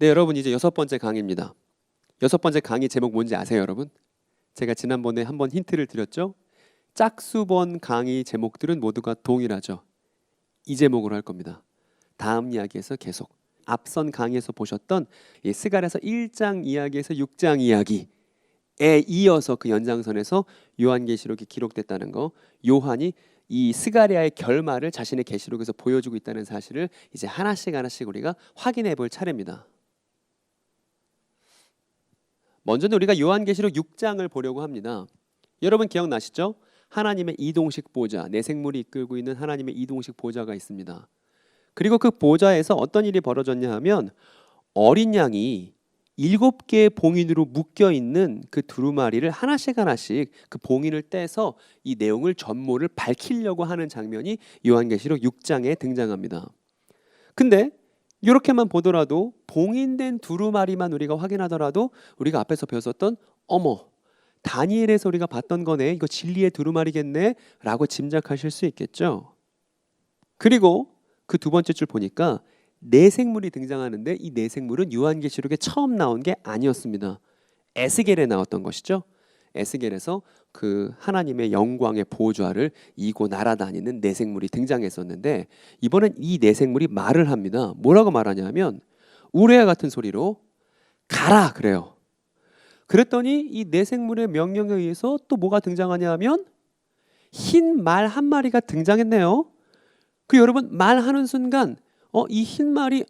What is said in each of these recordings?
네, 여러분 이제 6번째 강의입니다. 6번째 강의 제목 뭔지 아세요, 여러분? 제가 지난번에 한번 힌트를 드렸죠? 짝수번 강의 제목들은 모두가 동일하죠. 이 제목으로 할 겁니다. 다음 이야기에서 계속 앞선 강의에서 보셨던 이 스가랴서 1장 이야기에서 6장 이야기에 이어서 그 연장선에서 요한계시록이 기록됐다는 거, 요한이 이 스가랴의 결말을 자신의 계시록에서 보여주고 있다는 사실을 이제 하나씩 우리가 확인해 볼 차례입니다. 먼저는 우리가 요한계시록 6장을 보려고 합니다. 여러분 기억나시죠? 하나님의 이동식 보좌, 내생물이 이끌고 있는 하나님의 이동식 보좌가 있습니다. 그리고 그 보좌에서 어떤 일이 벌어졌냐 하면 어린 양이 7개의 봉인으로 묶여 있는 그 두루마리를 하나씩 그 봉인을 떼서 이 내용을 전모를 밝히려고 하는 장면이 요한계시록 6장에 등장합니다. 근데 이렇게만 보더라도 봉인된 두루마리만 우리가 확인하더라도 우리가 앞에서 배웠었던 어머, 다니엘에서 우리가 봤던 거네, 이거 진리의 두루마리겠네 라고 짐작하실 수 있겠죠. 그리고 그 두 번째 줄 보니까 내생물이 등장하는데 이 내생물은 요한계시록에 처음 나온 게 아니었습니다. 에스겔에 나왔던 것이죠. 에스겔에서 그 하나님의 영광의 보좌를 이고 날아다니는 내생물이 등장했었는데 이번엔 이 내생물이 말을 합니다. 뭐라고 말하냐면 우레와 같은 소리로 가라 그래요. 그랬더니 이 내생물의 명령에 의해서 또 뭐가 등장하냐 하면 흰 말 한 마리가 등장했네요. 그 여러분 말하는 순간 이 흰 말이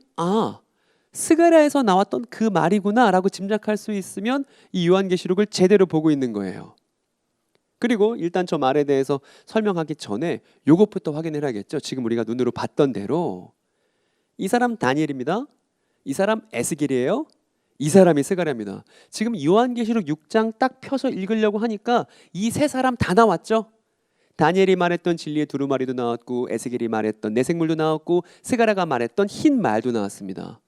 스가랴에서 나왔던 그 말이구나 라고 짐작할 수 있으면 이 요한계시록을 제대로 보고 있는 거예요. 그리고 일단 저 말에 대해서 설명하기 전에 요것부터 확인을 해야겠죠. 지금 우리가 눈으로 봤던 대로 이 사람 다니엘입니다. 이 사람 에스겔이에요. 이 사람이 스가랴입니다. 지금 요한계시록 6장 딱 펴서 읽으려고 하니까 이 세 사람 다 나왔죠. 다니엘이 말했던 진리의 두루마리도 나왔고 에스겔이 말했던 내생물도 나왔고 스가랴가 말했던 흰 말도 나왔습니다.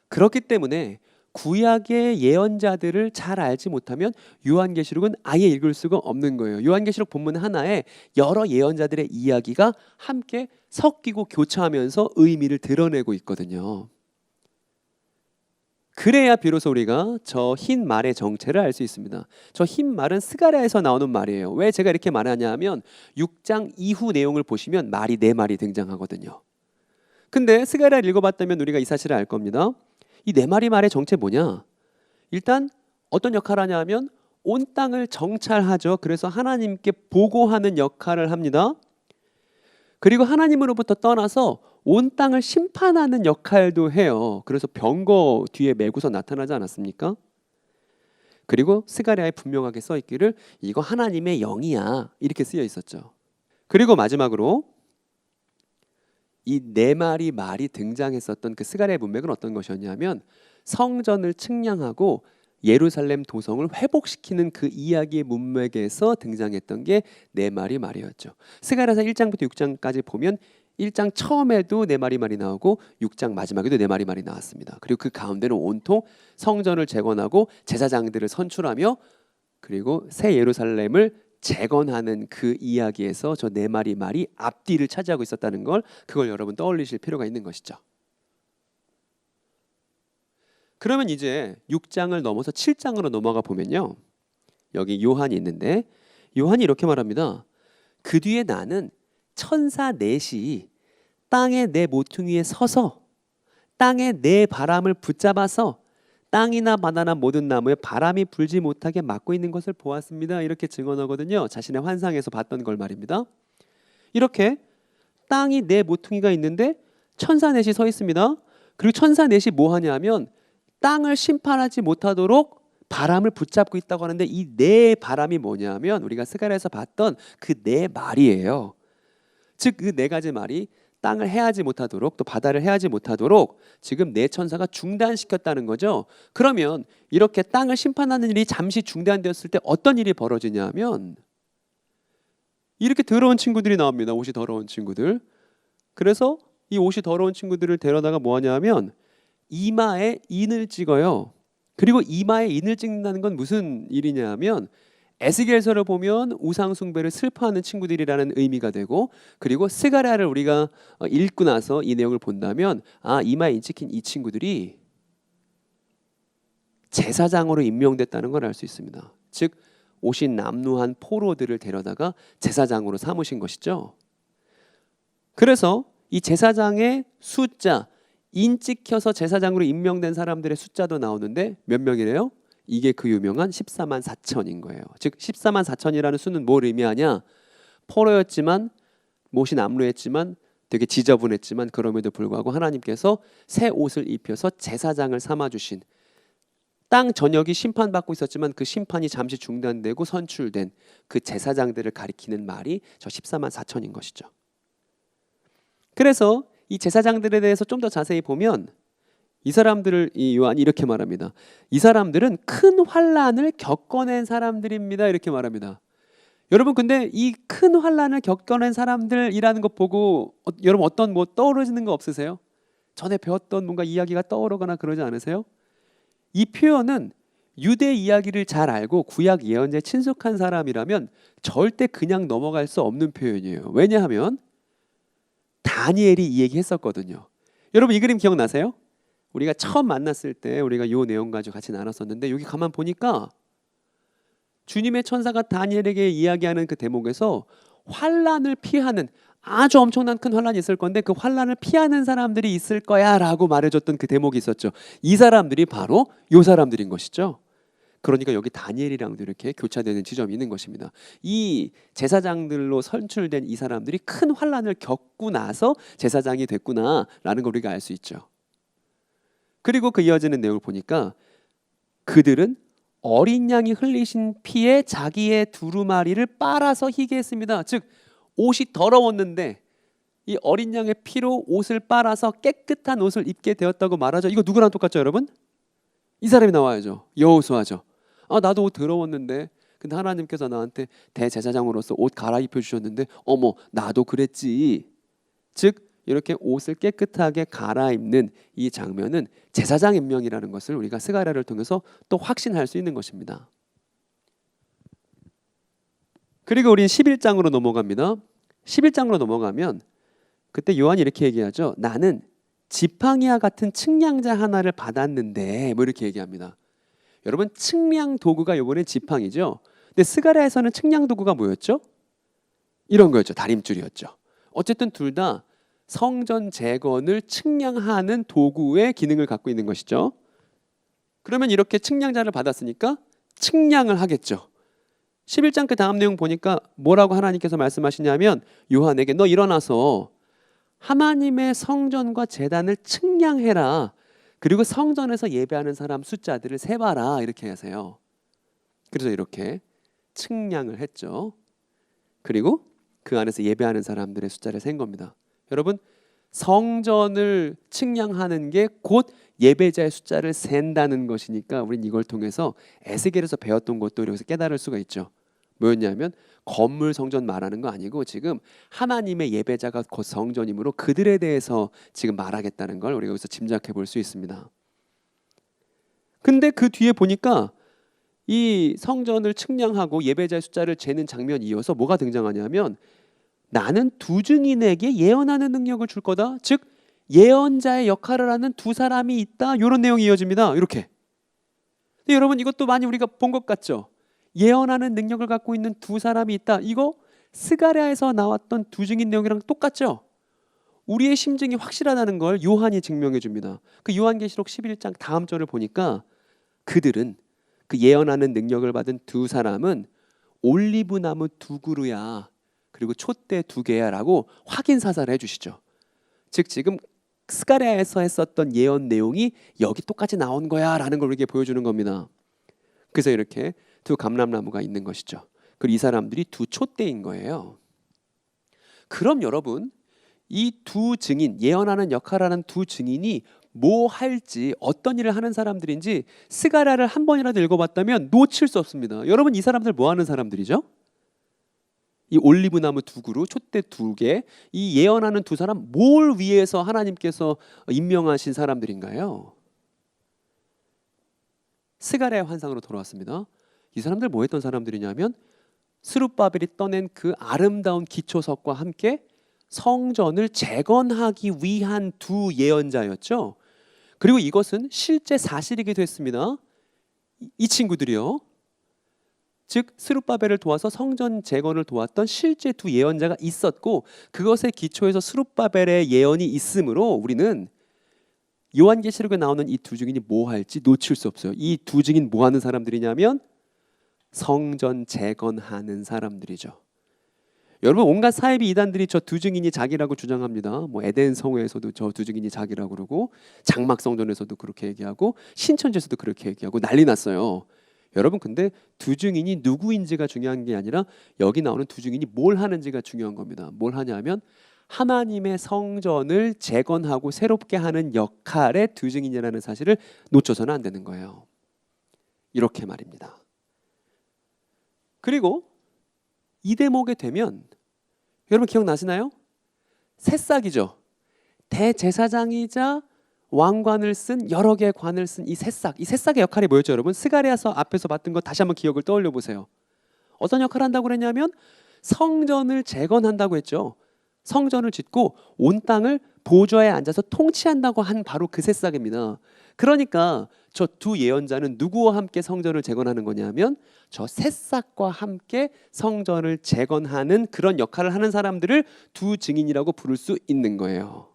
그렇기 때문에 구약의 예언자들을 잘 알지 못하면 요한계시록은 아예 읽을 수가 없는 거예요. 요한계시록 본문 하나에 여러 예언자들의 이야기가 함께 섞이고 교차하면서 의미를 드러내고 있거든요. 그래야 비로소 우리가 저 흰 말의 정체를 알 수 있습니다. 저 흰 말은 스가랴에서 나오는 말이에요. 왜 제가 이렇게 말하냐 하면 6장 이후 내용을 보시면 말이 4마리 등장하거든요. 근데 스가랴를 읽어봤다면 우리가 이 사실을 알 겁니다. 이 4마리 말의 정체 뭐냐? 일단 어떤 역할을 하냐 하면 온 땅을 정찰하죠. 그래서 하나님께 보고하는 역할을 합니다. 그리고 하나님으로부터 떠나서 온 땅을 심판하는 역할도 해요. 그래서 병거 뒤에 메고서 나타나지 않았습니까? 그리고 스가랴에 분명하게 써 있기를 이거 하나님의 영이야 이렇게 쓰여 있었죠. 그리고 마지막으로 이 4마리 말이 등장했었던 그 스가랴의 문맥은 어떤 것이었냐면 성전을 측량하고 예루살렘 도성을 회복시키는 그 이야기의 문맥에서 등장했던 게 4마리 말이었죠. 스가랴서 1장부터 6장까지 보면 1장 처음에도 4마리 말이 나오고 6장 마지막에도 4마리 말이 나왔습니다. 그리고 그 가운데는 온통 성전을 재건하고 제사장들을 선출하며 그리고 새 예루살렘을 재건하는 그 이야기에서 저 4마리 말이 앞뒤를 차지하고 있었다는 걸 그걸 여러분 떠올리실 필요가 있는 것이죠. 그러면 이제 6장을 넘어서 7장으로 넘어가 보면요. 여기 요한이 있는데 요한이 이렇게 말합니다. 그 뒤에 나는 천사 넷이 땅의 네 모퉁이에 서서 땅의 네 바람을 붙잡아서 땅이나 바다나 모든 나무에 바람이 불지 못하게 막고 있는 것을 보았습니다. 이렇게 증언하거든요. 자신의 환상에서 봤던 걸 말입니다. 이렇게 땅이 네 모퉁이가 있는데 천사 넷이 서 있습니다. 그리고 천사 넷이 뭐 하냐면 땅을 심판하지 못하도록 바람을 붙잡고 있다고 하는데 이 네 바람이 뭐냐면 우리가 스가랴에서 봤던 그 네 말이에요. 즉 그 네 가지 말이 땅을 해하지 못하도록 또 바다를 해하지 못하도록 지금 네 천사가 중단시켰다는 거죠. 그러면 이렇게 땅을 심판하는 일이 잠시 중단되었을 때 어떤 일이 벌어지냐 하면 이렇게 더러운 친구들이 나옵니다. 옷이 더러운 친구들. 그래서 이 옷이 더러운 친구들을 데려다가 뭐 하냐 하면 이마에 인을 찍어요. 그리고 이마에 인을 찍는다는 건 무슨 일이냐 하면 에스겔서를 보면 우상 숭배를 슬퍼하는 친구들이라는 의미가 되고 그리고 스가랴를 우리가 읽고 나서 이 내용을 본다면 이마에 인 찍힌 이 친구들이 제사장으로 임명됐다는 걸 알 수 있습니다. 즉 오신 남루한 포로들을 데려다가 제사장으로 삼으신 것이죠. 그래서 이 제사장의 숫자, 인 찍혀서 제사장으로 임명된 사람들의 숫자도 나오는데 몇 명이래요? 이게 그 유명한 14만 4천인 거예요. 즉 14만 4천이라는 수는 뭘 의미하냐? 포로였지만 못이 남루했지만 되게 지저분했지만 그럼에도 불구하고 하나님께서 새 옷을 입혀서 제사장을 삼아주신, 땅 전역이 심판받고 있었지만 그 심판이 잠시 중단되고 선출된 그 제사장들을 가리키는 말이 저 14만 4천인 것이죠. 그래서 이 제사장들에 대해서 좀 더 자세히 보면 이 사람들을 이 요한이 이렇게 말합니다. 이 사람들은 큰 환난을 겪어낸 사람들입니다. 이렇게 말합니다. 여러분 근데 이 큰 환난을 겪어낸 사람들이라는 것 보고 여러분 어떤 뭐 떠오르는 거 없으세요? 전에 배웠던 뭔가 이야기가 떠오르거나 그러지 않으세요? 이 표현은 유대 이야기를 잘 알고 구약 예언자에 친숙한 사람이라면 절대 그냥 넘어갈 수 없는 표현이에요. 왜냐하면 다니엘이 이 얘기 했었거든요. 여러분 이 그림 기억나세요? 우리가 처음 만났을 때 우리가 요 내용 가지고 같이 나눴었는데 여기 가만 보니까 주님의 천사가 다니엘에게 이야기하는 그 대목에서 환란을 피하는, 아주 엄청난 큰 환란이 있을 건데 그 환란을 피하는 사람들이 있을 거야 라고 말해줬던 그 대목이 있었죠. 이 사람들이 바로 요 사람들인 것이죠. 그러니까 여기 다니엘이랑도 이렇게 교차되는 지점이 있는 것입니다. 이 제사장들로 선출된 이 사람들이 큰 환란을 겪고 나서 제사장이 됐구나라는 걸 우리가 알 수 있죠. 그리고 그 이어지는 내용을 보니까 그들은 어린 양이 흘리신 피에 자기의 두루마리를 빨아서 희게 했습니다. 즉 옷이 더러웠는데 이 어린 양의 피로 옷을 빨아서 깨끗한 옷을 입게 되었다고 말하죠. 이거 누구랑 똑같죠 여러분? 이 사람이 나와야죠. 여호수아죠. 나도 옷 더러웠는데 근데 하나님께서 나한테 대제사장으로서 옷 갈아입혀 주셨는데 어머 나도 그랬지. 즉 이렇게 옷을 깨끗하게 갈아입는 이 장면은 제사장 임명이라는 것을 우리가 스가랴를 통해서 또 확신할 수 있는 것입니다. 그리고 우리는 11장으로 넘어갑니다. 11장으로 넘어가면 그때 요한이 이렇게 얘기하죠. 나는 지팡이와 같은 측량자 하나를 받았는데 뭐 이렇게 얘기합니다. 여러분 측량 도구가 이번엔 지팡이죠. 근데 스가랴에서는 측량 도구가 뭐였죠? 이런 거였죠. 다림줄이었죠. 어쨌든 둘 다 성전 재건을 측량하는 도구의 기능을 갖고 있는 것이죠. 그러면 이렇게 측량자를 받았으니까 측량을 하겠죠. 11장 그 다음 내용 보니까 뭐라고 하나님께서 말씀하시냐면 요한에게 너 일어나서 하나님의 성전과 제단을 측량해라. 그리고 성전에서 예배하는 사람 숫자들을 세봐라 이렇게 하세요. 그래서 이렇게 측량을 했죠. 그리고 그 안에서 예배하는 사람들의 숫자를 센 겁니다. 여러분 성전을 측량하는 게 곧 예배자의 숫자를 센다는 것이니까 우린 이걸 통해서 에스겔에서 배웠던 것도 여기서 깨달을 수가 있죠. 뭐였냐면 건물 성전 말하는 거 아니고 지금 하나님의 예배자가 곧 성전이므로 그들에 대해서 지금 말하겠다는 걸 우리가 여기서 짐작해 볼 수 있습니다. 근데 그 뒤에 보니까 이 성전을 측량하고 예배자의 숫자를 재는 장면이 이어서 뭐가 등장하냐면 나는 두 증인에게 예언하는 능력을 줄 거다. 즉 예언자의 역할을 하는 두 사람이 있다. 이런 내용이 이어집니다. 이렇게. 근데 여러분 이것도 많이 우리가 본 것 같죠? 예언하는 능력을 갖고 있는 두 사람이 있다. 이거 스가랴에서 나왔던 두 증인 내용이랑 똑같죠? 우리의 심증이 확실하다는 걸 요한이 증명해 줍니다. 그 요한계시록 11장 다음 절을 보니까 그들은 그 예언하는 능력을 받은 두 사람은 올리브나무 두 그루야. 그리고 촛대 두 개야 라고 확인 사살을 해주시죠. 즉 지금 스가랴에서 했었던 예언 내용이 여기 똑같이 나온 거야 라는 걸 우리에게 보여주는 겁니다. 그래서 이렇게 두 감람나무가 있는 것이죠. 그리고 이 사람들이 두 촛대인 거예요. 그럼 여러분 이 두 증인, 예언하는 역할을 하는 두 증인이 뭐 할지 어떤 일을 하는 사람들인지 스가랴를 한 번이라도 읽어봤다면 놓칠 수 없습니다. 여러분 이 사람들 뭐 하는 사람들이죠? 이 올리브나무 두 그루, 촛대 두 개, 이 예언하는 두 사람 뭘 위해서 하나님께서 임명하신 사람들인가요? 스가랴의 환상으로 돌아왔습니다. 이 사람들 뭐 했던 사람들이냐면 스룹바벨이 떠낸 그 아름다운 기초석과 함께 성전을 재건하기 위한 두 예언자였죠. 그리고 이것은 실제 사실이기도 했습니다. 이 친구들이요. 즉 스룹바벨을 도와서 성전 재건을 도왔던 실제 두 예언자가 있었고 그것에 기초해서 스룹바벨의 예언이 있으므로 우리는 요한계시록에 나오는 이 두 증인이 뭐 할지 놓칠 수 없어요. 이 두 증인 뭐 하는 사람들이냐면 성전 재건하는 사람들이죠. 여러분 온갖 사이비 이단들이 저 두 증인이 자기라고 주장합니다. 뭐 에덴 성회에서도 저 두 증인이 자기라고 그러고 장막 성전에서도 그렇게 얘기하고 신천지에서도 그렇게 얘기하고 난리 났어요. 여러분 근데 두 증인이 누구인지가 중요한 게 아니라 여기 나오는 두 증인이 뭘 하는지가 중요한 겁니다. 뭘 하냐면 하나님의 성전을 재건하고 새롭게 하는 역할의 두 증인이라는 사실을 놓쳐서는 안 되는 거예요. 이렇게 말입니다. 그리고 이 대목에 되면 여러분 기억나시나요? 새싹이죠. 대제사장이자 왕관을 쓴 여러 개의 관을 쓴 이 새싹의 역할이 뭐였죠, 여러분? 스가랴서 앞에서 봤던 거 다시 한번 기억을 떠올려 보세요. 어떤 역할을 한다고 그랬냐면 성전을 재건한다고 했죠. 성전을 짓고 온 땅을 보좌에 앉아서 통치한다고 한 바로 그 새싹입니다. 그러니까 저 두 예언자는 누구와 함께 성전을 재건하는 거냐면 저 새싹과 함께 성전을 재건하는 그런 역할을 하는 사람들을 두 증인이라고 부를 수 있는 거예요.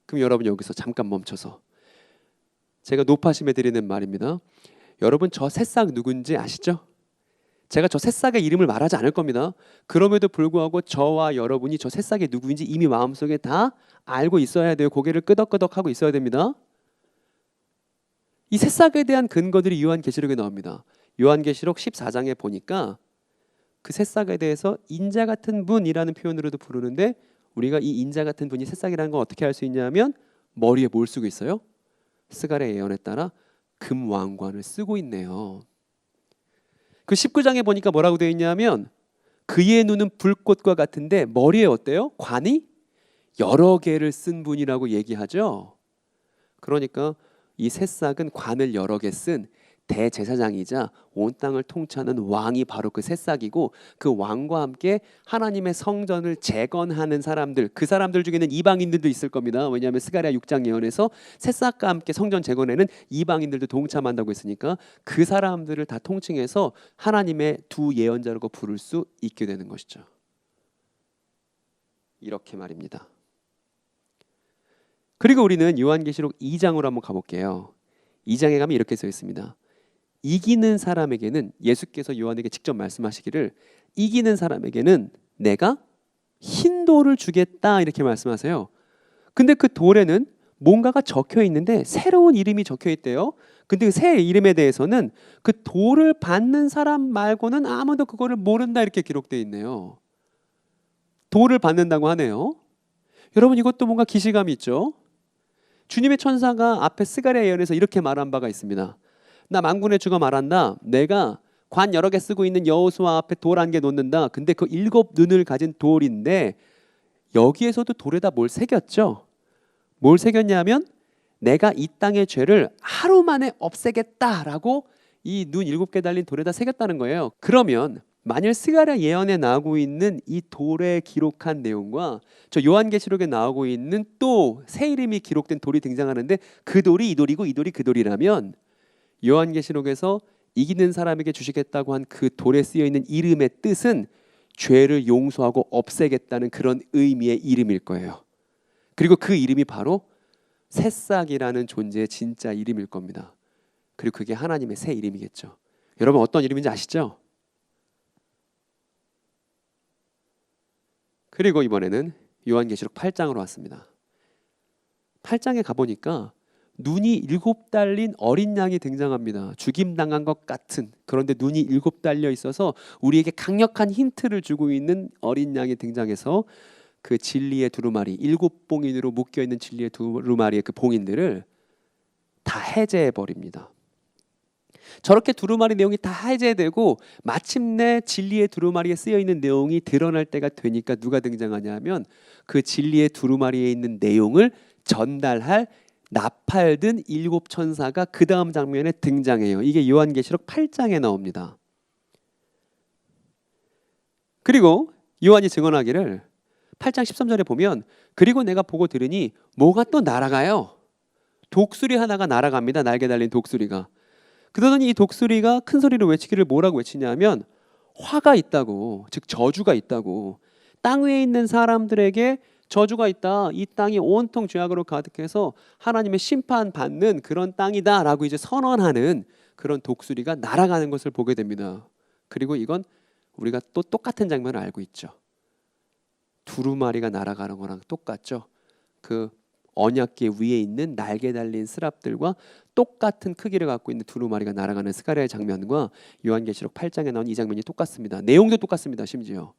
그럼 여러분 여기서 잠깐 멈춰서 제가 높아심에 드리는 말입니다. 여러분 저 새싹 누군지 아시죠? 제가 저 새싹의 이름을 말하지 않을 겁니다. 그럼에도 불구하고 저와 여러분이 저 새싹이 누구인지 이미 마음속에 다 알고 있어야 돼요. 고개를 끄덕끄덕 하고 있어야 됩니다. 이 새싹에 대한 근거들이 요한계시록에 나옵니다. 요한계시록 14장에 보니까 그 새싹에 대해서 인자 같은 분이라는 표현으로도 부르는데 우리가 이 인자 같은 분이 새싹이라는 걸 어떻게 알 수 있냐면 머리에 뭘 쓰고 있어요? 스가랴 예언에 따라 금왕관을 쓰고 있네요. 그 19장에 보니까 뭐라고 되어 있냐면 그의 눈은 불꽃과 같은데 머리에 어때요? 관이 여러 개를 쓴 분이라고 얘기하죠. 그러니까 이 새싹은 관을 여러 개 쓴 대제사장이자 온 땅을 통치하는 왕이 바로 그 새싹이고 그 왕과 함께 하나님의 성전을 재건하는 사람들, 그 사람들 중에는 이방인들도 있을 겁니다. 왜냐하면 스가랴 6장 예언에서 새싹과 함께 성전 재건에는 이방인들도 동참한다고 했으니까 그 사람들을 다 통칭해서 하나님의 두 예언자라고 부를 수 있게 되는 것이죠. 이렇게 말입니다. 그리고 우리는 요한계시록 2장으로 한번 가볼게요. 2장에 가면 이렇게 써 있습니다. 이기는 사람에게는 예수께서 요한에게 직접 말씀하시기를 이기는 사람에게는 내가 흰 돌을 주겠다 이렇게 말씀하세요. 근데 그 돌에는 뭔가가 적혀 있는데 새로운 이름이 적혀 있대요. 근데 그 새 이름에 대해서는 그 돌을 받는 사람 말고는 아무도 그거를 모른다 이렇게 기록되어 있네요. 돌을 받는다고 하네요. 여러분 이것도 뭔가 기시감이 있죠. 주님의 천사가 앞에 스가랴 예언에서 이렇게 말한 바가 있습니다. 나 만군의 주가 말한다. 내가 관 여러 개 쓰고 있는 여호수아 앞에 돌 한 개 놓는다. 근데 그 7 눈을 가진 돌인데 여기에서도 돌에다 뭘 새겼죠? 뭘 새겼냐면 내가 이 땅의 죄를 하루 만에 없애겠다라고 이 눈 7개 달린 돌에다 새겼다는 거예요. 그러면 만일 스가랴 예언에 나오고 있는 이 돌에 기록한 내용과 저 요한계시록에 나오고 있는 또 새 이름이 기록된 돌이 등장하는데 그 돌이 이 돌이고 이 돌이 그 돌이라면 요한계시록에서 이기는 사람에게 주시겠다고 한 그 돌에 쓰여 있는 이름의 뜻은 죄를 용서하고 없애겠다는 그런 의미의 이름일 거예요. 그리고 그 이름이 바로 새싹이라는 존재의 진짜 이름일 겁니다. 그리고 그게 하나님의 새 이름이겠죠. 여러분 어떤 이름인지 아시죠? 그리고 이번에는 요한계시록 8장으로 왔습니다. 8장에 가보니까 눈이 7 달린 어린 양이 등장합니다. 죽임당한 것 같은, 그런데 눈이 7 달려 있어서 우리에게 강력한 힌트를 주고 있는 어린 양이 등장해서 그 진리의 두루마리, 7 봉인으로 묶여있는 진리의 두루마리의 그 봉인들을 다 해제해 버립니다. 저렇게 두루마리 내용이 다 해제되고 마침내 진리의 두루마리에 쓰여있는 내용이 드러날 때가 되니까 누가 등장하냐면 그 진리의 두루마리에 있는 내용을 전달할 나팔든 7 천사가 그 다음 장면에 등장해요. 이게 요한계시록 8장에 나옵니다. 그리고 요한이 증언하기를 8장 13절에 보면 그리고 내가 보고 들으니 뭐가 또 날아가요. 독수리 하나가 날아갑니다. 날개 달린 독수리가. 그러더니 이 독수리가 큰 소리로 외치기를 뭐라고 외치냐면 화가 있다고, 즉 저주가 있다고. 땅 위에 있는 사람들에게 저주가 있다. 이 땅이 온통 죄악으로 가득해서 하나님의 심판받는 그런 땅이다라고 이제 선언하는 그런 독수리가 날아가는 것을 보게 됩니다. 그리고 이건 우리가 또 똑같은 장면을 알고 있죠. 두루마리가 날아가는 거랑 똑같죠. 그 언약궤 위에 있는 날개 달린 스랍들과 똑같은 크기를 갖고 있는 두루마리가 날아가는 스가랴의 장면과 요한계시록 8장에 나온 이 장면이 똑같습니다. 내용도 똑같습니다. 심지어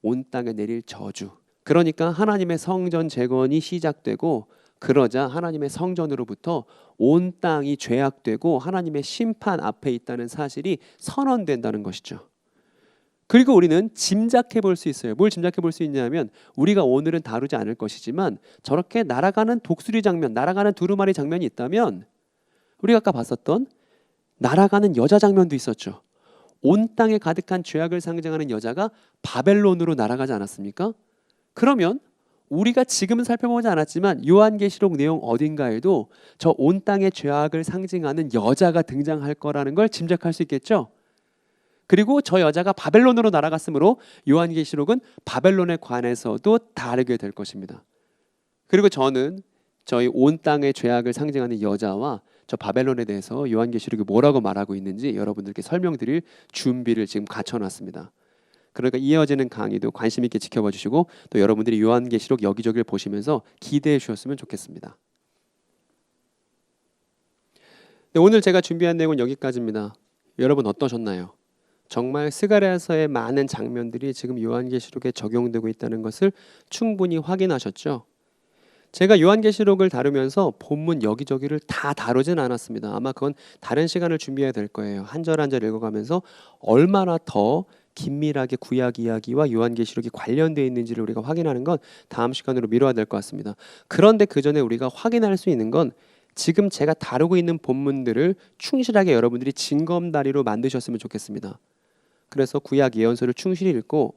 온 땅에 내릴 저주. 그러니까 하나님의 성전 재건이 시작되고 그러자 하나님의 성전으로부터 온 땅이 죄악되고 하나님의 심판 앞에 있다는 사실이 선언된다는 것이죠. 그리고 우리는 짐작해 볼 수 있어요. 뭘 짐작해 볼 수 있냐면 우리가 오늘은 다루지 않을 것이지만 저렇게 날아가는 독수리 장면, 날아가는 두루마리 장면이 있다면 우리가 아까 봤었던 날아가는 여자 장면도 있었죠. 온 땅에 가득한 죄악을 상징하는 여자가 바벨론으로 날아가지 않았습니까? 그러면 우리가 지금은 살펴보지 않았지만 요한계시록 내용 어딘가에도 저 온 땅의 죄악을 상징하는 여자가 등장할 거라는 걸 짐작할 수 있겠죠? 그리고 저 여자가 바벨론으로 날아갔으므로 요한계시록은 바벨론에 관해서도 다르게 될 것입니다. 그리고 저는 저희 온 땅의 죄악을 상징하는 여자와 저 바벨론에 대해서 요한계시록이 뭐라고 말하고 있는지 여러분들께 설명드릴 준비를 지금 갖춰놨습니다. 그러니까 이어지는 강의도 관심 있게 지켜봐 주시고 또 여러분들이 요한계시록 여기저기를 보시면서 기대해 주셨으면 좋겠습니다. 네, 오늘 제가 준비한 내용은 여기까지입니다. 여러분 어떠셨나요? 정말 스가랴서의 많은 장면들이 지금 요한계시록에 적용되고 있다는 것을 충분히 확인하셨죠? 제가 요한계시록을 다루면서 본문 여기저기를 다 다루진 않았습니다. 아마 그건 다른 시간을 준비해야 될 거예요. 한 절 한 절 읽어가면서 얼마나 더 긴밀하게 구약 이야기와 요한계시록이 관련되어 있는지를 우리가 확인하는 건 다음 시간으로 미뤄야 될 것 같습니다. 그런데 그 전에 우리가 확인할 수 있는 건 지금 제가 다루고 있는 본문들을 충실하게 여러분들이 징검다리로 만드셨으면 좋겠습니다. 그래서 구약 예언서를 충실히 읽고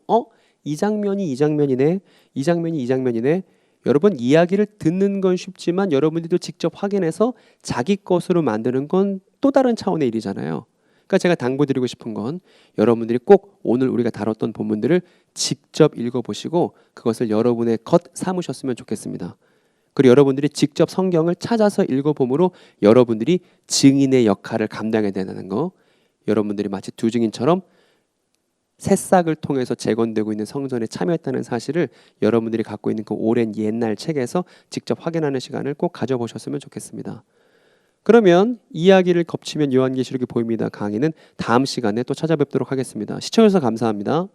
이 장면이 이 장면이네, 이 장면이 이 장면이네. 여러분 이야기를 듣는 건 쉽지만 여러분들도 직접 확인해서 자기 것으로 만드는 건 또 다른 차원의 일이잖아요. 그러니까 제가 당부드리고 싶은 건 여러분들이 꼭 오늘 우리가 다뤘던 본문들을 직접 읽어보시고 그것을 여러분의 것 삼으셨으면 좋겠습니다. 그리고 여러분들이 직접 성경을 찾아서 읽어봄으로 여러분들이 증인의 역할을 감당해야 된다는 거. 여러분들이 마치 두 증인처럼 새싹을 통해서 재건되고 있는 성전에 참여했다는 사실을 여러분들이 갖고 있는 그 오랜 옛날 책에서 직접 확인하는 시간을 꼭 가져보셨으면 좋겠습니다. 그러면 이야기를 겹치면 요한계시록이 보입니다. 강의는 다음 시간에 또 찾아뵙도록 하겠습니다. 시청해주셔서 감사합니다.